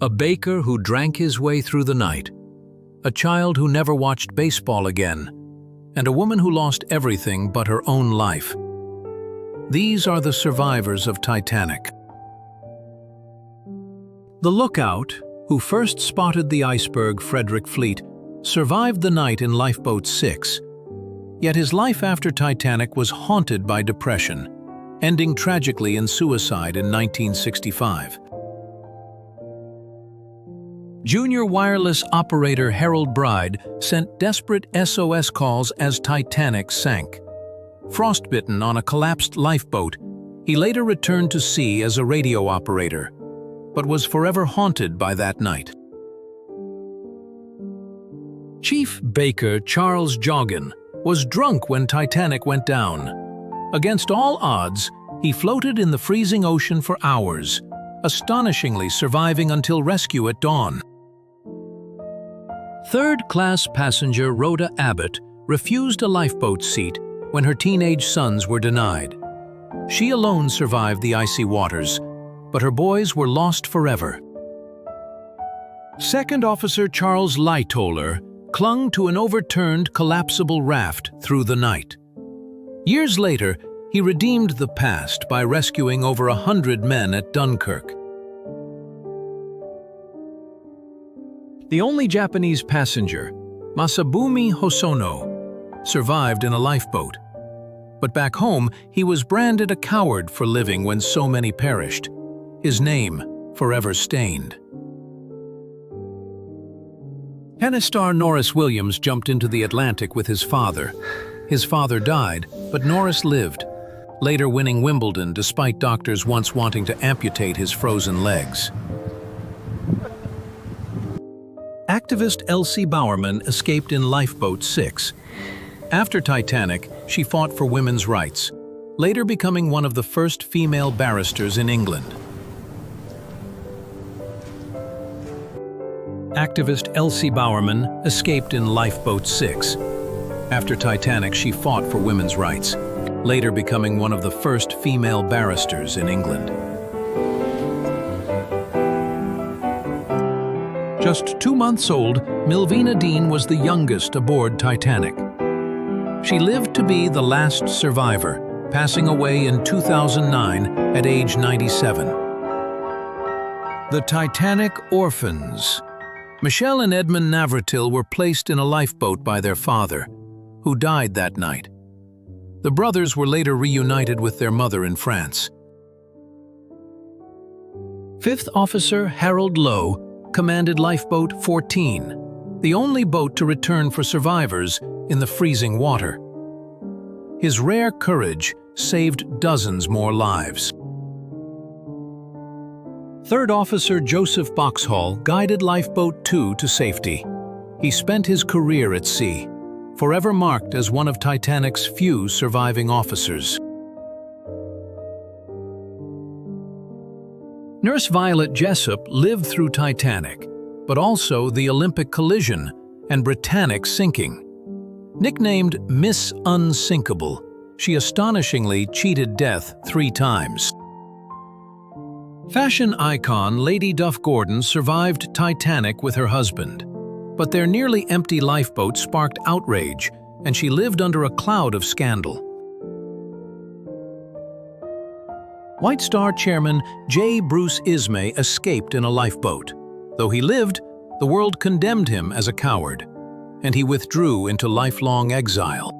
A baker who drank his way through the night, a child who never watched baseball again, and a woman who lost everything but her own life. These are the survivors of Titanic. The lookout, who first spotted the iceberg Frederick Fleet, survived the night in Lifeboat 6. Yet his life after Titanic was haunted by depression, ending tragically in suicide in 1965. Junior wireless operator Harold Bride sent desperate SOS calls as Titanic sank. Frostbitten on a collapsed lifeboat, he later returned to sea as a radio operator, but was forever haunted by that night. Chief Baker Charles Joughin was drunk when Titanic went down. Against all odds, he floated in the freezing ocean for hours, astonishingly surviving until rescue at dawn. Third-class passenger Rhoda Abbott refused a lifeboat seat when her teenage sons were denied. She alone survived the icy waters, but her boys were lost forever. Second Officer Charles Lightoller clung to an overturned collapsible raft through the night. Years later, he redeemed the past by rescuing over 100 men at Dunkirk. The only Japanese passenger, Masabumi Hosono, survived in a lifeboat. But back home, he was branded a coward for living when so many perished, his name forever stained. Tennis star Norris Williams jumped into the Atlantic with his father. His father died, but Norris lived, later winning Wimbledon despite doctors once wanting to amputate his frozen legs. Activist Elsie Bowerman escaped in Lifeboat 6. After Titanic, she fought for women's rights, later becoming one of the first female barristers in England. Activist Elsie Bowerman escaped in Lifeboat 6. After Titanic, she fought for women's rights, later becoming one of the first female barristers in England. Just 2 months old, Milvina Dean was the youngest aboard Titanic. She lived to be the last survivor, passing away in 2009 at age 97. The Titanic orphans. Michelle and Edmund Navratil were placed in a lifeboat by their father, who died that night. The brothers were later reunited with their mother in France. Fifth Officer Harold Lowe commanded Lifeboat 14, the only boat to return for survivors in the freezing water. His rare courage saved dozens more lives. Third Officer Joseph Boxhall guided Lifeboat 2 to safety. He spent his career at sea, forever marked as one of Titanic's few surviving officers. Nurse Violet Jessup lived through Titanic, but also the Olympic collision and Britannic sinking. Nicknamed Miss Unsinkable, she astonishingly cheated death 3 times. Fashion icon Lady Duff Gordon survived Titanic with her husband, but their nearly empty lifeboat sparked outrage, and she lived under a cloud of scandal. White Star Chairman J. Bruce Ismay escaped in a lifeboat. Though he lived, the world condemned him as a coward, and he withdrew into lifelong exile.